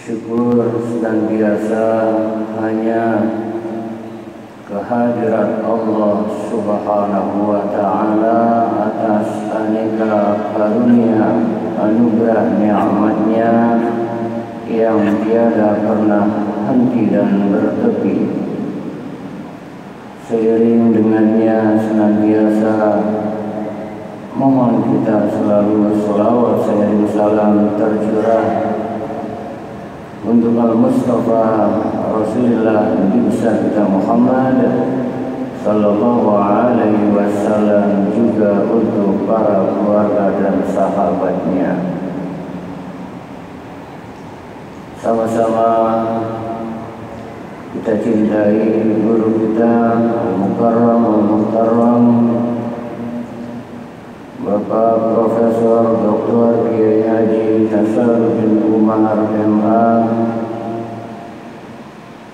Syukur senantiasa hanya kehadirat Allah Subhanahu wa Ta'ala atas aneka karunia anugerah nikmatnya yang tiada pernah henti dan bertepi. Seiring dengannya senantiasa mohon kita selalu selawat serta salam tercurah untuk Al-Mustafa Rasulullah Nabi kita Muhammad sallallahu alaihi wasallam, juga untuk para keluarga dan sahabatnya. Sama-sama kita cintai guru kita Al-Mukarram Al-Muhtaram Bapak Profesor Dr. Kiai Haji Nasaruddin Umar MA,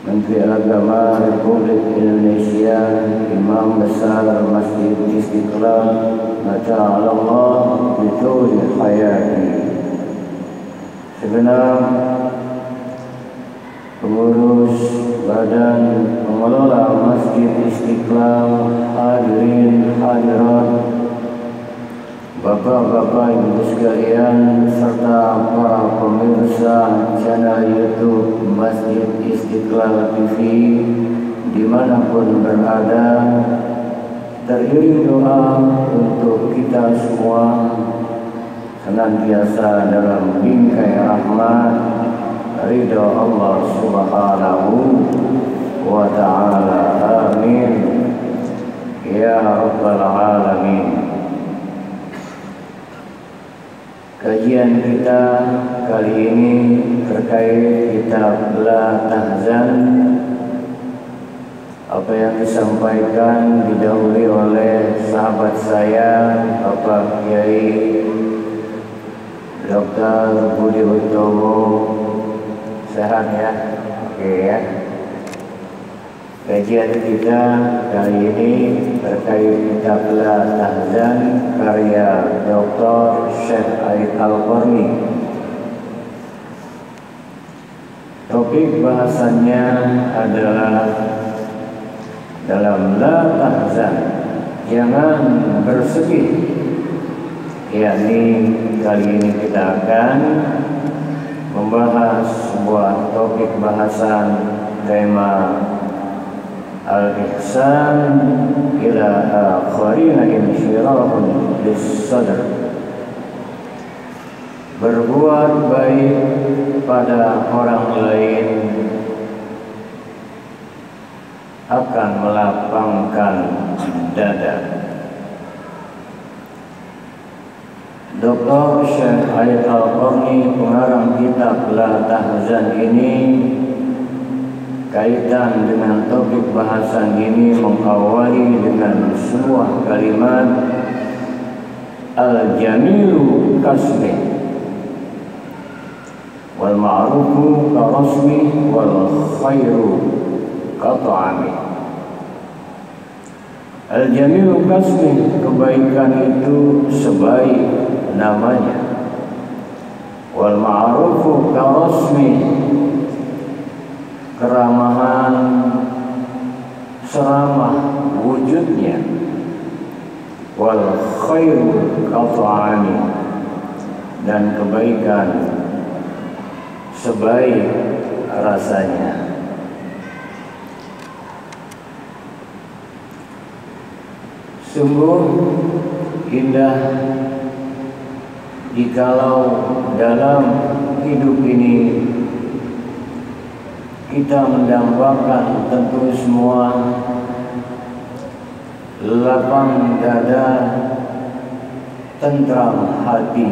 Menteri Agama Republik Indonesia, Imam Besar Masjid Istiqlal, Mata'alallah bituli hayati, segenap pengurus Badan Pengelola Masjid Istiqlal, hadirin hadirat, Bapak-bapak, ibu sekalian, serta para pemirsa channel YouTube Masjid Istiqlal TV dimanapun berada, teriring doa untuk kita semua senantiasa dalam bingkai rahmat ridha Allah Subhanahu wa Ta'ala. Amin ya rabbal alamin. Kajian kita kali ini terkait kitab La Tahzan. Apa yang disampaikan didahului oleh sahabat saya Bapak Kiai Dr. Budi Utomo. Sehat ya? Oke ya. Kajian kita kali ini terkait kitab La Tahzan karya Dr. Syekh Aid Al-Qarni. Topik bahasannya adalah dalam La Tahzan, jangan bersedih. Yakni kali ini kita akan membahas sebuah topik bahasan tema Al-Ihsan ila akharina insyirahun bis-sadr, berbuat baik pada orang lain akan melapangkan dada. Dr. Syekh Aid Al-Qarni, pengarang kitab La Tahzan ini, kaitan dengan topik bahasan ini mengawali dengan sebuah kalimat al-jamilu kasbi wal ma'rufu karasmi wal khairu kata'ami. Al-jamilu kasbi, kebaikan itu sebaik namanya. Wal ma'rufu karasmi, keramahan seramah wujudnya. Wal khairu kata'ami, dan kebaikan sebaik rasanya. Sungguh indah jikalau dalam hidup ini kita mendambakan tentu semua lapang dada, tentram hati.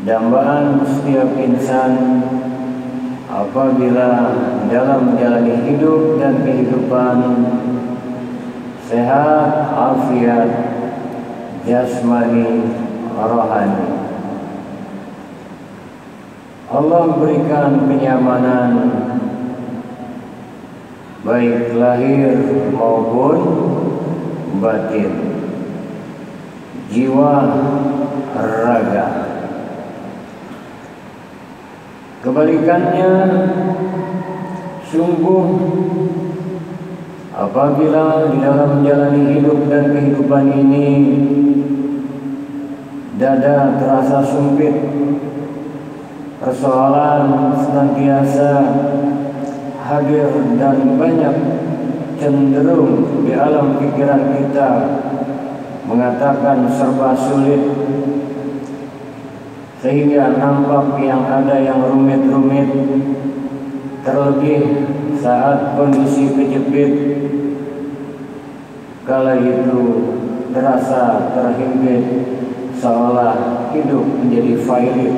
Dambaan setiap insan apabila dalam menjalani hidup dan kehidupan sehat, afiat, jasmani, rohani. Allah berikan kenyamanan baik lahir maupun batin, jiwa, raga. Kebalikannya, sungguh apabila di dalam menjalani hidup dan kehidupan ini dada terasa sempit, persoalan senantiasa hadir dan banyak cenderung di alam pikiran kita mengatakan serba sulit, sehingga nampak yang ada yang rumit-rumit, terlebih saat kondisi kejepit, kala itu terasa terhimpit seolah hidup menjadi failit.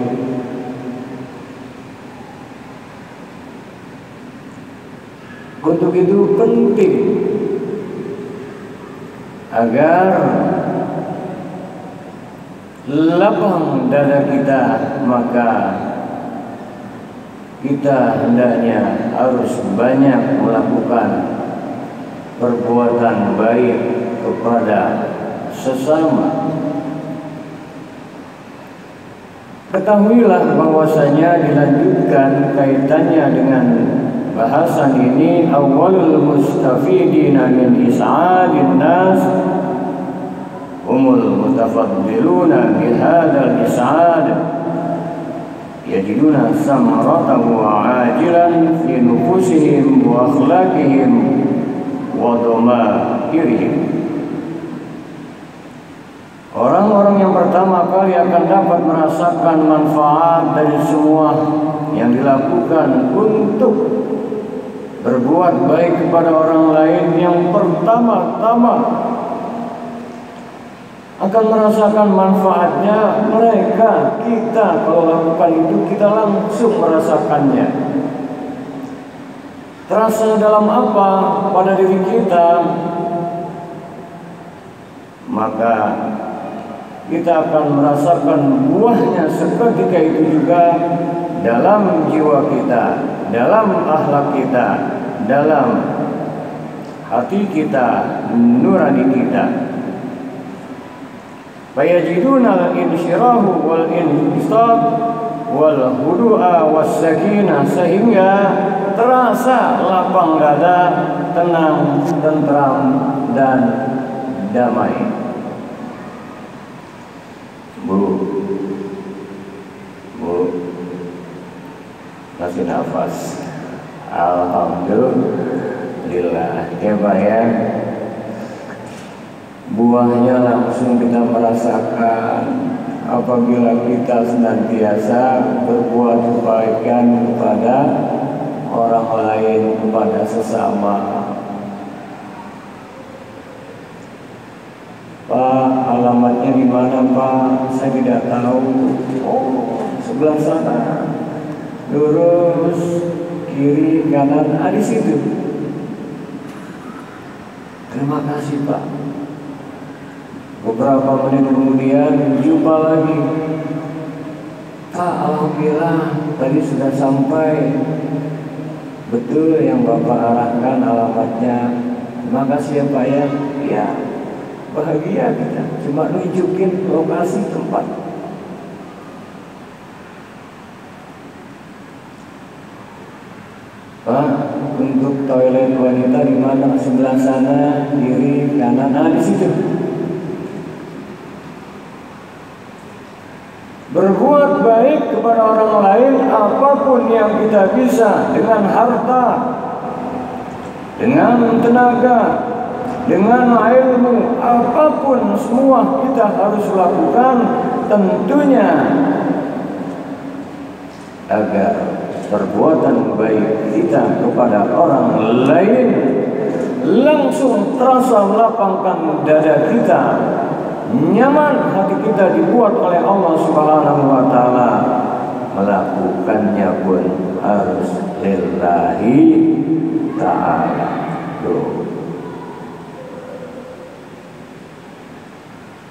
Untuk itu penting agar lapang dada kita, maka kita hendaknya harus banyak melakukan perbuatan baik kepada sesama. Ketahuilah bahwasanya dilanjutkan kaitannya dengan bahasan ini, awalul mustafidina min is'adin nas humul mutafaddiluna bihadzal is'ad yajiduna samaratahu ajilan fi nufusihim wa akhlaqihim wa dhamairihim. Orang-orang yang pertama kali akan dapat merasakan manfaat dari semua yang dilakukan untuk berbuat baik kepada orang lain, yang pertama-tama akan merasakan manfaatnya mereka. Kita kalau lakukan itu, kita langsung merasakannya. Terasa dalam apa? Pada diri kita. Maka kita akan merasakan buahnya seketika itu juga dalam jiwa kita, dalam akhlak kita, dalam hati kita, nurani kita. Fayajiduna al-insyirahu wal inqisad wal hudu'a was sakinah, sehingga terasa lapang dada, tenang, tentram dan damai. Bu, masih nafas. Alhamdulillah. Ya Pak ya, buahnya langsung kita merasakan apabila kita senantiasa berbuat kebaikan kepada orang lain, kepada sesama. Pak, alamatnya di mana Pak? Saya tidak tahu. Oh, sebelah sana. Lurus, kiri, kanan, di situ. Terima kasih Pak. Beberapa menit kemudian jumpa lagi. Pak, alhamdulillah tadi sudah sampai. Betul yang Bapak arahkan alamatnya. Terima kasih ya Pak ya. Ya. Bahagia kita cuma nunjukin lokasi tempat. Pak, untuk toilet wanita di mana? Sebelah sana, kiri, kanan, di situ. Berbuat baik kepada orang lain, apapun yang kita bisa, dengan harta, dengan tenaga, dengan ilmu, apapun semua kita harus lakukan, tentunya agar perbuatan baik kita kepada orang lain langsung terasa melapangkan dada kita, nyaman hati kita, dibuat oleh Allah Subhanahu wa taala. Melakukannya pun harus lillahi ta'ala.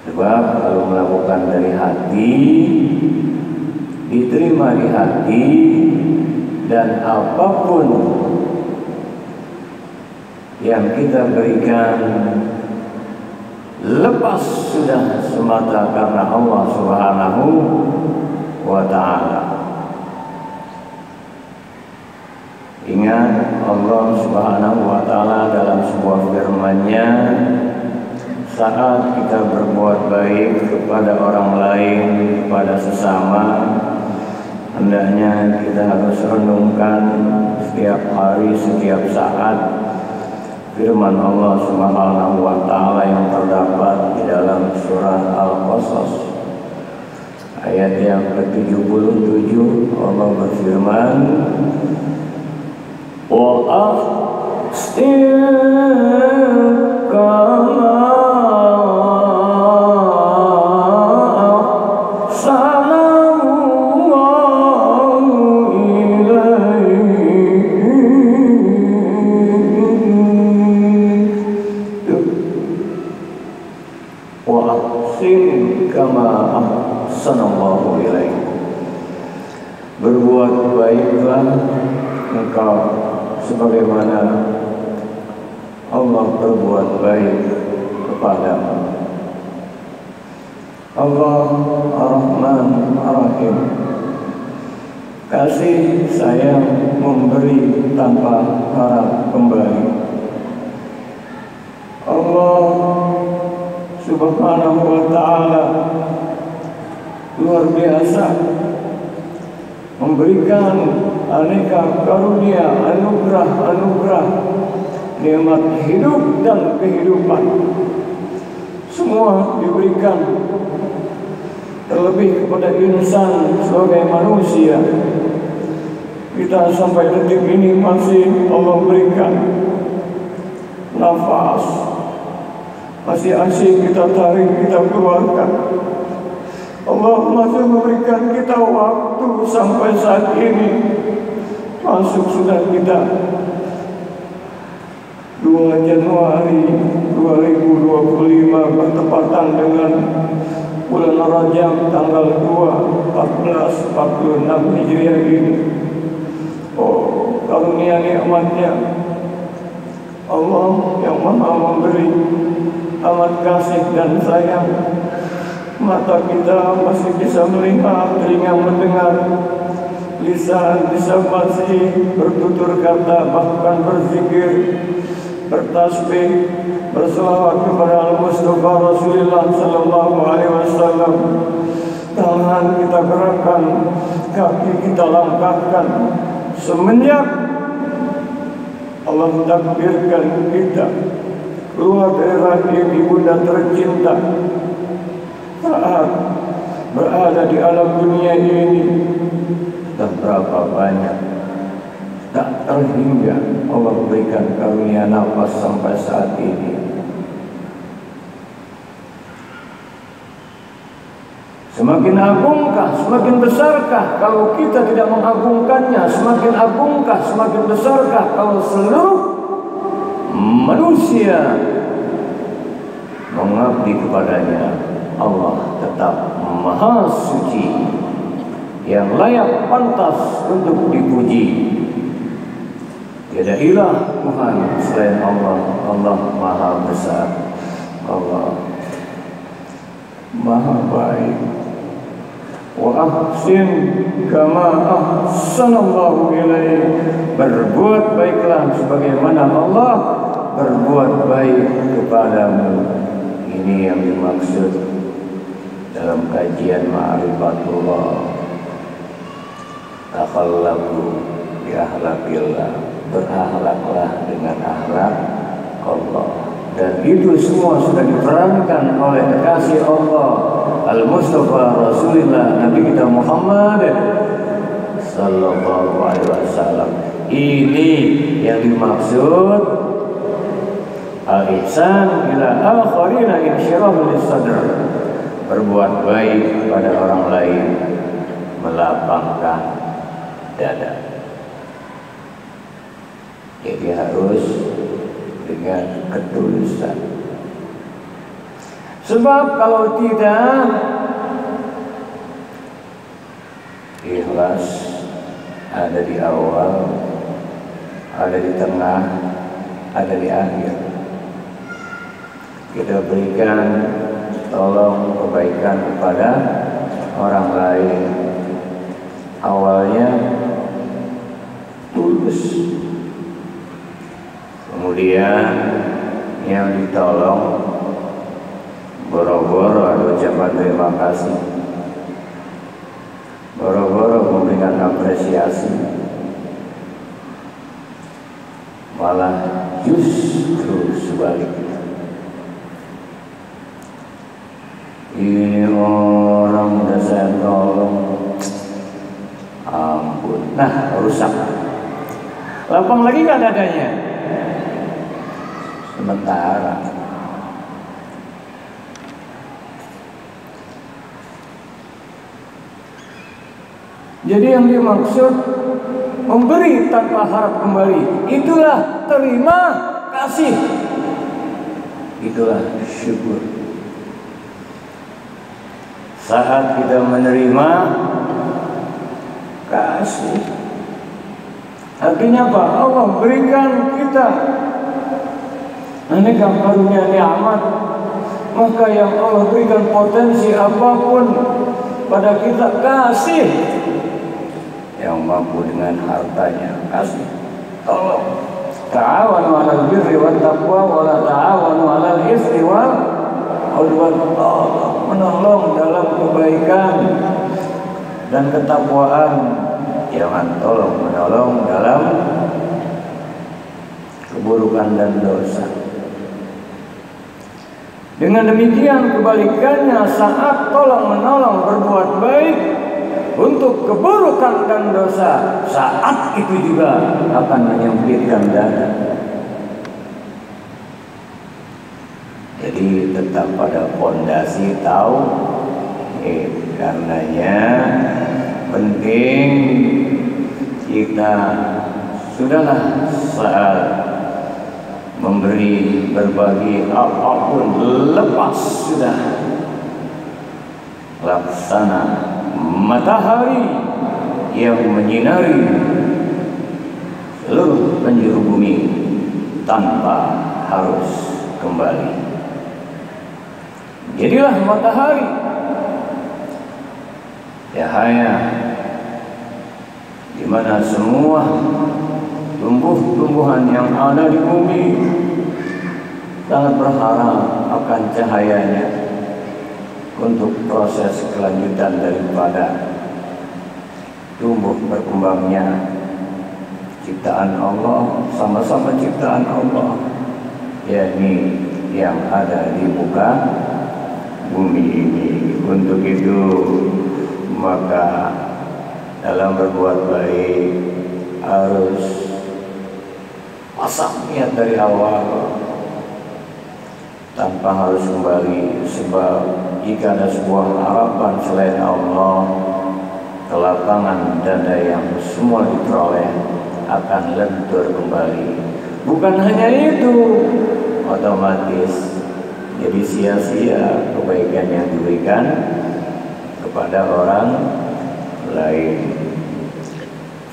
Sebab kalau melakukan dari hati, diterima di hati, dan apapun yang kita berikan lepas sudah semata karena Allah Subhanahu wa ta'ala. Ingat Allah Subhanahu wa Ta'ala dalam sebuah firman-Nya, saat kita berbuat baik kepada orang lain, kepada sesama, hendaknya kita harus renungkan setiap hari, setiap saat firman Allah Subhanahu wa Ta'ala yang terdapat di dalam surah Al-Qasas ayat yang ke-77. Allah berfirman, wa ahsin kama ahsanallahu ilaik. Berbuat baiklah engkau sebagaimana Allah berbuat baik kepadamu. Allah Ar-Rahman Ar-Rahim, kasih sayang memberi tanpa harap kembali. Allah Subhanahu wa Ta'ala luar biasa memberikan aneka karunia, anugerah, nikmat hidup dan kehidupan. Semua diberikan, terlebih kepada insan sebagai manusia. Kita sampai detik ini masih Allah berikan nafas, masih asik kita tarik, kita keluarkan. Allah masih memberikan kita waktu sampai saat ini. Masuk sudah kita 2 Januari 2025 bertepatan dengan bulan Rajab tanggal 2, 14, 46 Hijriah ini. Oh, karunia nikmatnya Allah yang Maha memberi, amat kasih dan sayang. Mata kita masih bisa melihat, telinga mendengar, lisan bisa masih bertutur kata, bahkan berzikir, bertasbih, berselawat kepada Al-Mustafa Rasulullah Sallallahu Alaihi Wasallam. Tangan kita gerakkan, kaki kita langkahkan. Semenjak Allah takdirkan kita keluar dari rahim ibunda tercinta, saat berada di alam dunia ini, dan berapa banyak tak terhingga Allah berikan karunia nafas sampai saat ini. Semakin agungkah, semakin besarkah kalau kita tidak mengagungkannya? Semakin agungkah, semakin besarkah kalau seluruh manusia mengabdi kepadanya? Allah tetap Maha Suci, yang layak pantas untuk dipuji. Tiada ilah Tuhan selain Allah. Allah Maha Besar, Allah Maha Baik. Wa ahsin kama ahsanallahu ilaik. Berbuat baiklah sebagaimana Allah berbuat baik kepadamu. Ini yang dimaksud dalam kajian Ma'rifatullah. Takhallaku bi akhlaqillah, berakhlaklah dengan akhlak Allah. Dan itu semua sudah diperankan oleh kekasih Allah Al-Mustafa Rasulullah Nabi kita Muhammad Sallallahu Alaihi Wasallam. Ini yang dimaksud al-ihsan ila akharina insyirahul sadr. Berbuat baik pada orang lain, melapangkan dada. Jadi harus dengan ketulusan. Sebab kalau tidak, ikhlas ada di awal, ada di tengah, ada di akhir. Kita berikan tolong kebaikan kepada orang lain. Awalnya tulus, Kemudian yang ditolong boro-boro ada ucapan terima kasih, boro-boro memberikan apresiasi, malah justru sebaliknya. Ini orang udah saya tolong, ampun, nah rusak, lapang lagi nggak dadanya. Sementara jadi yang dimaksud memberi tanpa harap kembali, itulah terima kasih, itulah syukur. Saat kita menerima kasih, artinya apa? Allah berikan kita aneka karunia nikmat, maka yang Allah berikan potensi apapun pada kita kasih. Yang mampu dengan hartanya kasih, tolong. Ta'awanu 'alal birri wat taqwa wa la ta'awanu 'alal itsmi wal 'udwan. Menolong dalam kebaikan dan ketakwaan, jangan tolong menolong dalam keburukan dan dosa. Dengan demikian kebalikannya, saat tolong menolong berbuat baik untuk keburukan dan dosa, saat itu juga akan menyempitkan dada. Jadi tetap pada fondasi tauhid. Karenanya penting kita sudahlah saat memberi, berbagi apapun, lepas sudah, laksana matahari yang menyinari seluruh penjuru bumi tanpa harus kembali. Jadilah matahari cahaya di mana semua tumbuh-tumbuhan yang ada di bumi sangat berharap akan cahayanya untuk proses kelanjutan daripada tumbuh berkembangnya ciptaan Allah, sama-sama ciptaan Allah, yakni yang ada di muka bumi ini. Untuk itu maka dalam berbuat baik harus pasang niat dari awal tanpa harus kembali, sebab jika ada sebuah harapan selain Allah, kelapangan dada yang semua diperoleh akan lentur kembali. Bukan hanya itu, otomatis jadi sia-sia kebaikan yang diberikan kepada orang lain.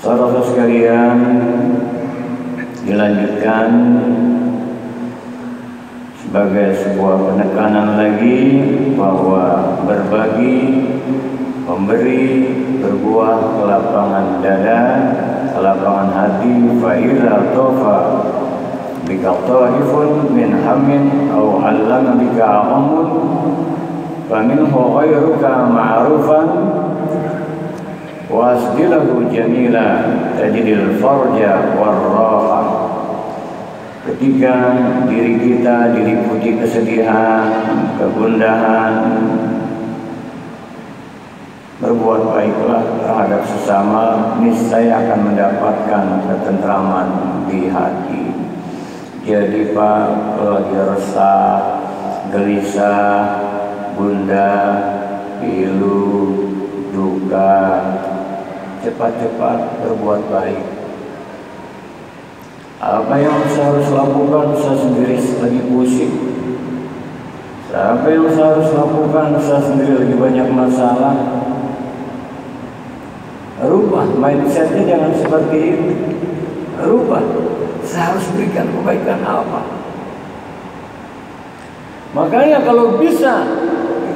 Saudara sekalian, dilanjutkan sebagai sebuah penekanan lagi bahwa berbagi, memberi, berbuah kelapangan dada, kelapangan hati. Fa'idha tofa bika ta'ifun min hamin au 'allama bika 'amun faminhu ghairuka ma'rufan wasdilahu jamila tajidil farja warraha. Ketika diri kita diliputi kesedihan, kegundahan, berbuat baiklah terhadap sesama, niscaya akan mendapatkan ketentraman di hati. Jadi Pak, lagi resah, gelisah, gundah, pilu, duka, cepat-cepat berbuat baik. Apa yang saya harus lakukan? Saya sendiri lagi pusing. Apa yang saya harus lakukan? Saya sendiri lagi banyak masalah. Rubah mindsetnya, jangan seperti itu. Rubah, saya harus berikan kebaikan apa? Makanya kalau bisa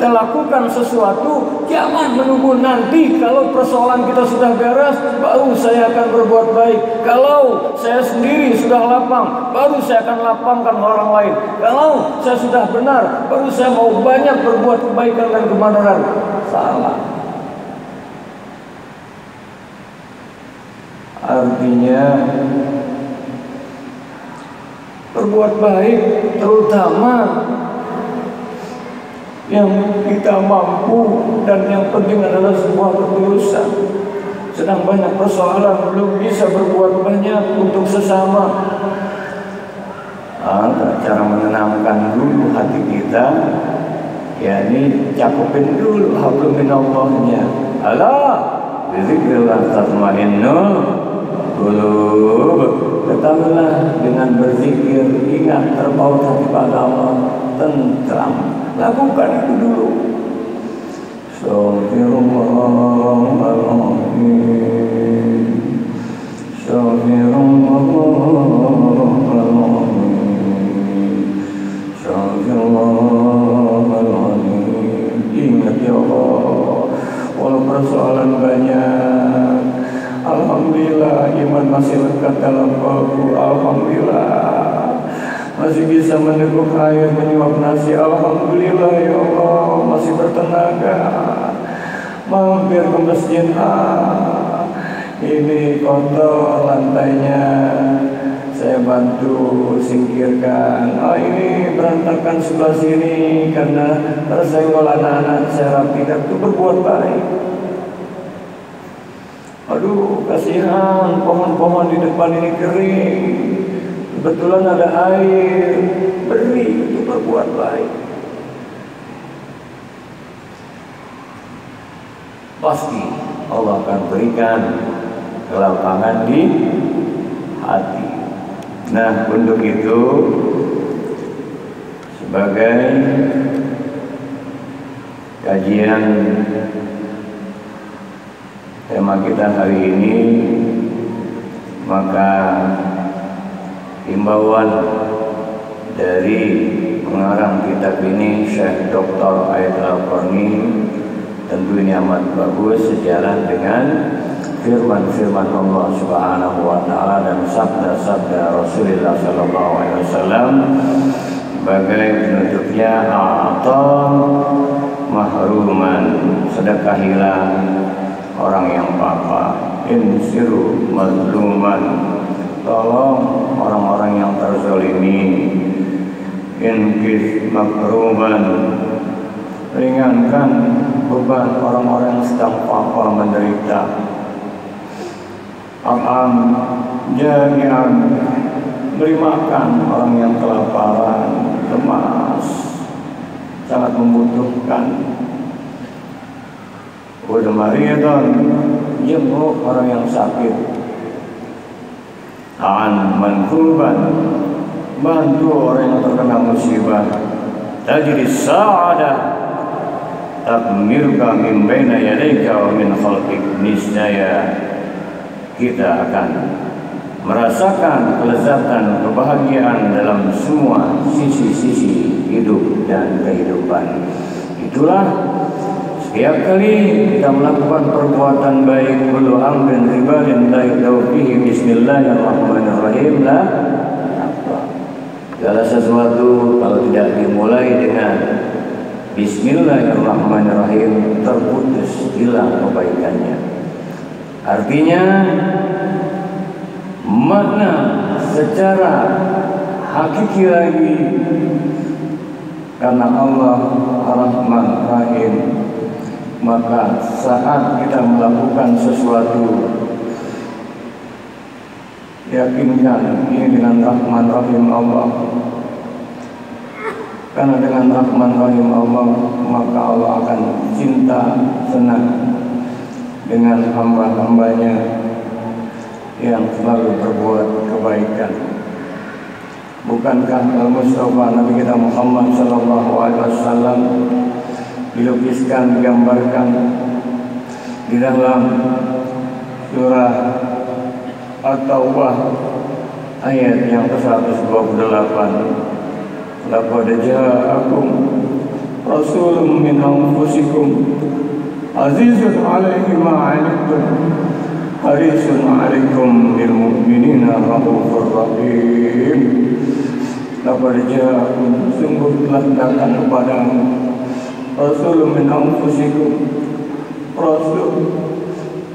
kita lakukan sesuatu, jangan menunggu nanti kalau persoalan kita sudah beres baru saya akan berbuat baik. Kalau saya sendiri sudah lapang, baru saya akan lapangkan orang lain. Kalau saya sudah benar, baru saya mau banyak berbuat kebaikan dan kebenaran. Salah. Artinya berbuat baik, terutama yang kita mampu, dan yang penting adalah sebuah ketulusan. Sedang banyak persoalan belum bisa berbuat banyak untuk sesama. Cara menenangkan dulu hati kita, yakni cakupin dulu hablum minallahnya. Allah bizikrillah tatmainnul qulub. Ketahuilah dengan berzikir, ingat terpaut hati pada Allah, tentram. Lakukan itu dulu. Astaghfirullahaladzim, astaghfirullahaladzim. Ingat ya Allah, walau persoalan banyak, alhamdulillah iman masih lekat dalam kalbu. Alhamdulillah masih bisa meneguk air, menyuap nasi. Alhamdulillah ya Allah, masih bertenaga. Mampir ke masjid, ini kotor lantainya, saya bantu singkirkan. Ini berantakan sebelah sini karena tersenggol anak-anak, saya rapikan. Itu berbuat baik. Aduh, kasihan pohon-pohon di depan ini kering, kebetulan ada air, beri. Itu berbuat baik. Pasti Allah akan berikan kelapangan di hati. Nah, untuk itu sebagai kajian tema kita hari ini, maka himbauan dari pengarang kitab ini, Syekh Dr. Aidil Al-Qarni, tentu ini amat bagus sejalan dengan firman-firman Allah Subhanahu wa taala dan sabda-sabda Rasulullah sallallahu alaihi wasallam sebagai penutupnya, a'ta mahruman, sedekahilah orang yang papa, insiru mazluman, tolong orang-orang yang terzalimi, inkis makruban, ringankan beban orang-orang yang sedang papa menderita. Akan jami'an, beri makan orang yang kelaparan, lemas, sangat membutuhkan. Udmaridan, jenguk orang yang sakit. An mankuban, bantu orang yang terkena musibah. Tajri sa'adah takmirka min baina yadayka wa min khalqik, niscaya kita akan merasakan kelezatan, kebahagiaan dalam semua sisi-sisi hidup dan kehidupan. Itulah setiap kali kita melakukan perbuatan baik, kullu amrin ribalin la yudau fihi bismillahirrahmanirrahim la naf'ah. Segala sesuatu kalau tidak dimulai dengan bismillahirrahmanirrahim, terputus, hilang kebaikannya. Artinya makna secara hakiki lagi, karena Allah Rahman Rahim, maka saat kita melakukan sesuatu, yakinkan ini dengan Rahman Rahim Allah. Karena dengan Rahman Rahim Allah, maka Allah akan cinta, senang dengan hamba-hambanya yang selalu berbuat kebaikan. Bukankah Al-Mustafa Nabi kita Muhammad sallallahu alaihi wasallam dilukiskan, digambarkan di dalam surah At-Taubah ayat yang ke-128, laqad ja'akum rasulun min anfusikum azizun alaihi ma 'anittum harisun 'alaikum bil mu'minina raufur rahim. Laqad ja'akum, sungguh telah datang kepadamu rasulun min anfusikum, rasul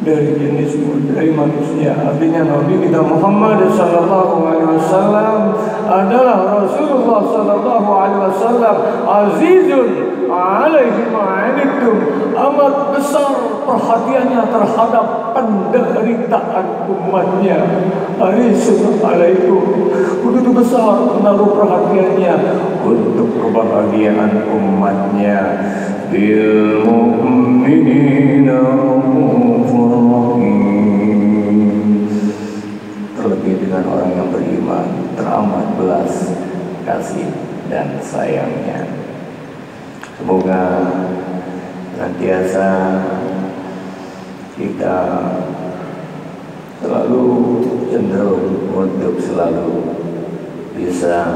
dari jenismu, dari manusia. Artinya Nabi kita Muhammad sallallahu alaihi wasallam adalah Rasulullah sallallahu alaihi wasallam. Azizun alaihi ma'anittum, amat besar perhatiannya terhadap penderitaan umatnya. Harisun alaikum, begitu besar menaruh perhatiannya untuk kebahagiaan umatnya. Bil mu'minina raufur rahim, terlebih dengan orang yang beriman teramat belas kasih dan sayangnya. Semoga senantiasa kita selalu cenderung untuk selalu bisa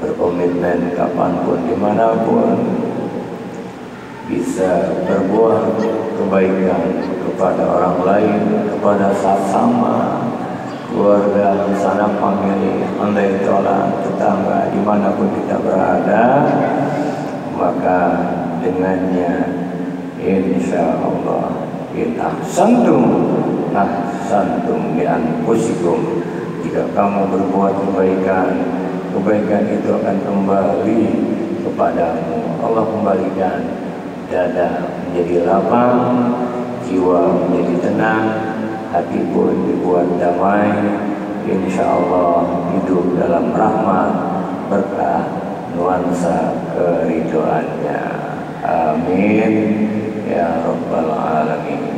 berkomitmen kapanpun, dimanapun, bisa berbuat kebaikan kepada orang lain, kepada sesama keluarga, sanak famili, andai tola, tetangga, dimanapun kita berada, maka dengannya insya Allah in ahsantum ahsantum li anfusikum, jika kamu berbuat kebaikan, kebaikan itu akan kembali kepadamu. Allah kembalikan dada menjadi lapang, jiwa menjadi tenang, hati pun dibuat damai. Insya Allah hidup dalam rahmat, berkah, nuansa keridhoannya. Amin ya rabbal alamin.